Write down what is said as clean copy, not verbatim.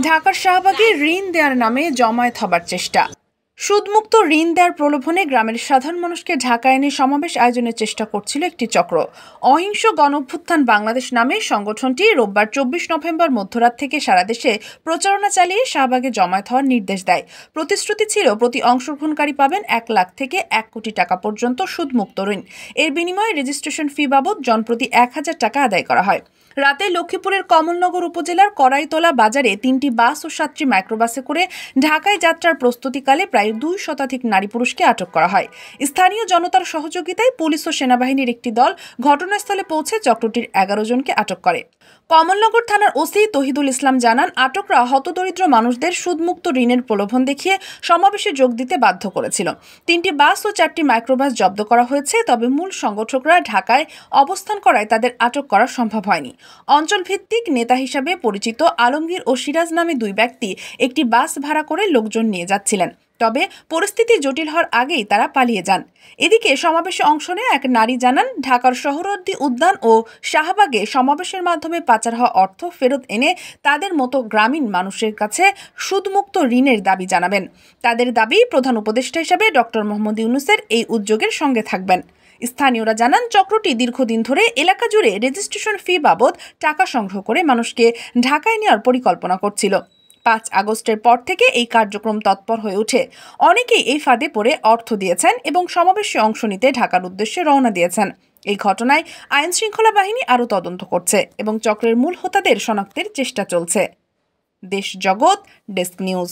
ঢাকার শাহবাগে ঋণ দেওয়ার নামে জমায়েত হবার চেষ্টা। সুদমুক্ত ঋণ দেওয়ার প্রলোভনে গ্রামের সাধারণ মানুষকে ঢাকা এনে সমাবেশ আয়োজনের চেষ্টা করছিল একটি চক্র। অহিংস গণঅভ্যুত্থান বাংলাদেশ নামে সংগঠনটি রোববার 24 নভেম্বর মধ্যরাত থেকে সারা দেশে প্রচারণা চালিয়ে শাহবাগে জমায়েত হওয়ার নির্দেশ দেয়। প্রতিশ্রুতি ছিল প্রতি অংশগ্রহণকারী পাবেন 1 লাখ থেকে 1 কোটি টাকা পর্যন্ত সুদমুক্ত ঋণ। এর বিনিময়ে রেজিস্ট্রেশন ফি বাবদ জনপ্রতি 1000 টাকা আদায় করা হয়। রাতে লক্ষ্মীপুরের কমলনগর উপজেলার কড়াইতলা বাজারে 3টি বাস ও 7টি মাইক্রোবাসে করে ঢাকায় যাত্রার প্রস্তুতিকালে প্রায় 2 শতাধিক নারী পুরুষকে আটক করা হয়। স্থানীয় জনতার সহযোগিতায় পুলিশ ও সেনাবাহিনীর একটি দল ঘটনাস্থলে পৌঁছে চক্রটির 11 জনকে আটক করে। কমলনগর থানার ওসি তহিদুল ইসলাম জানান, আটকরা হতদরিদ্র মানুষদের সুদমুক্ত ঋণের প্রলোভন দেখিয়ে সমাবেশে যোগ দিতে বাধ্য করেছিল। 3টি বাস ও 4টি মাইক্রোবাস জব্দ করা হয়েছে, তবে মূল সংগঠকরা ঢাকায় অবস্থান করায় তাদের আটক করা সম্ভব হয়নি। অঞ্চলভিত্তিক নেতা হিসাবে পরিচিত আলমগীর ও সিরাজ নামে 2 ব্যক্তি একটি বাস ভাড়া করে লোকজন নিয়ে যাচ্ছিলেন, তবে পরিস্থিতি জটিল হওয়ার আগেই তারা পালিয়ে যান। এদিকে সমাবেশে অংশ নেয় এক নারী জানান, ঢাকার সোহরাওয়ার্দী উদ্যান ও শাহবাগে সমাবেশের মাধ্যমে পাচার হওয়া অর্থ ফেরত এনে তাদের মতো গ্রামীণ মানুষের কাছে সুদমুক্ত ঋণের দাবি জানাবেন। তাদের দাবি, প্রধান উপদেষ্টা হিসেবে ডক্টর মোহাম্মদ ইউনূসের এই উদ্যোগের সঙ্গে থাকবেন। স্থানীয়রা জানান, চক্রটি দীর্ঘদিন ধরে এলাকা জুড়ে রেজিস্ট্রেশন ফি বাবদ টাকা সংগ্রহ করে মানুষকে ঢাকায় নেওয়ার পরিকল্পনা করছিল। 5 আগস্টের পর থেকে এই কার্যক্রম তৎপর হয়ে ওঠে। অনেকেই এই ফাঁদে পড়ে অর্থ দিয়েছেন এবং সমাবেশে অংশ নিতে ঢাকার উদ্দেশ্যে রওনা দিয়েছেন। এই ঘটনায় আইন শৃঙ্খলা বাহিনী আরও তদন্ত করছে এবং চক্রের মূল হোতাদের শনাক্তের চেষ্টা চলছে। দেশ জগৎ ডেস্ক নিউজ।